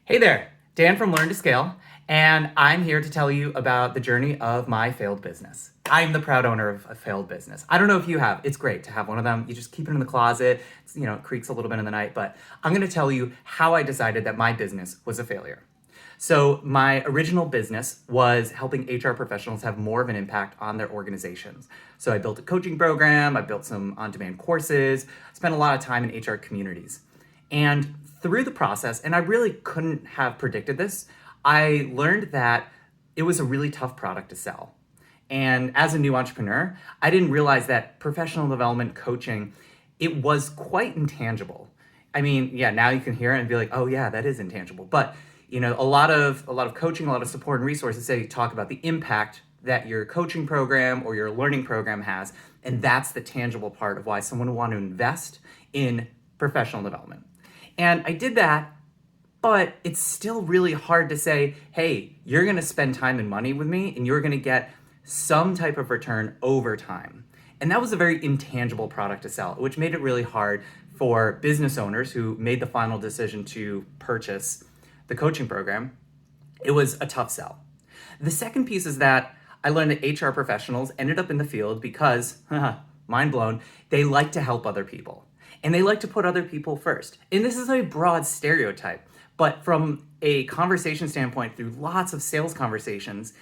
Hey there, Dan from Learn to Scale, and I'm here to tell you about the journey of my failed business. I'm the proud owner of a failed business. I don't know if you have. It's great to have one of them. You just keep it in the closet. It creaks a little bit in the night, but I'm going to tell you how I decided that my business was a failure. So my original business was helping HR professionals have more of an impact on their organizations. So I built a coaching program, I built some on-demand courses, spent a lot of time in HR communities. And through the process, and I really couldn't have predicted this, I learned that it was a really tough product to sell. And as a new entrepreneur, I didn't realize that professional development coaching, it was quite intangible. I mean, yeah, now you can hear it and be like, oh yeah, that is intangible. But a lot of coaching, a lot of support and resources say talk about the impact that your coaching program or your learning program has, and that's the tangible part of why someone would want to invest in professional development. And I did that, but it's still really hard to say, hey, you're gonna spend time and money with me and you're gonna get some type of return over time. And that was a very intangible product to sell, which made it really hard for business owners who made the final decision to purchase the coaching program. It was a tough sell. The second piece is that I learned that HR professionals ended up in the field because, mind blown, they like to help other people. And they like to put other people first. And this is a broad stereotype, but from a conversation standpoint, through lots of sales conversations,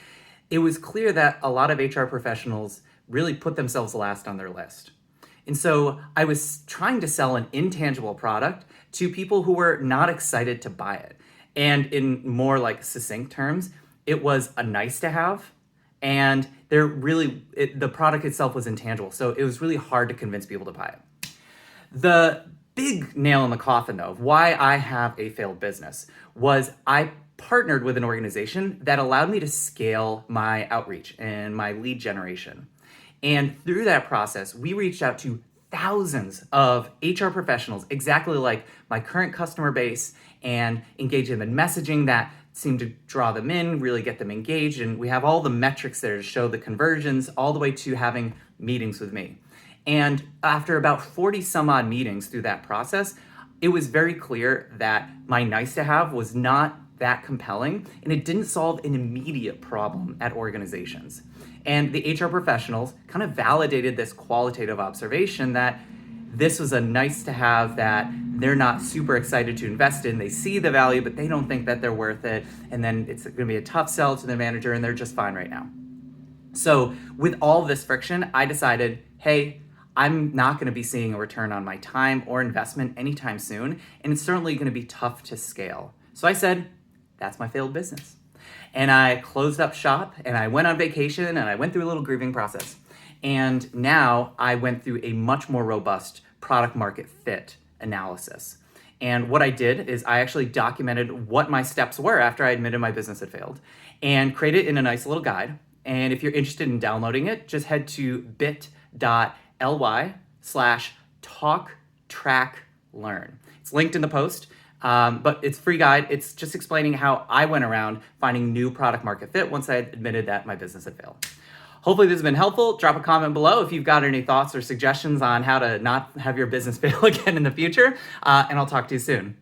it was clear that a lot of HR professionals really put themselves last on their list. And so I was trying to sell an intangible product to people who were not excited to buy it. And in more like succinct terms, it was a nice to have, and the product itself was intangible. So it was really hard to convince people to buy it. The big nail in the coffin, though, of why I have a failed business was I partnered with an organization that allowed me to scale my outreach and my lead generation. And through that process, we reached out to thousands of HR professionals, exactly like my current customer base, and engaged them in messaging that seemed to draw them in, really get them engaged. And we have all the metrics there to show the conversions all the way to having meetings with me. And after about 40 some odd meetings through that process, it was very clear that my nice to have was not that compelling, and it didn't solve an immediate problem at organizations. And the HR professionals kind of validated this qualitative observation that this was a nice to have that they're not super excited to invest in. They see the value, but they don't think that they're worth it. And then it's going to be a tough sell to the manager, and they're just fine right now. So with all this friction, I decided, hey, I'm not going to be seeing a return on my time or investment anytime soon, and it's certainly going to be tough to scale. So I said, that's my failed business. And I closed up shop, and I went on vacation, and I went through a little grieving process. And now I went through a much more robust product market fit analysis. And what I did is I actually documented what my steps were after I admitted my business had failed and created it in a nice little guide. And if you're interested in downloading it, just head to bit.ly/talktracklearn. It's linked in the post, but it's a free guide. It's just explaining how I went around finding new product market fit once I had admitted that my business had failed. Hopefully this has been helpful. Drop a comment below if you've got any thoughts or suggestions on how to not have your business fail again in the future, and I'll talk to you soon.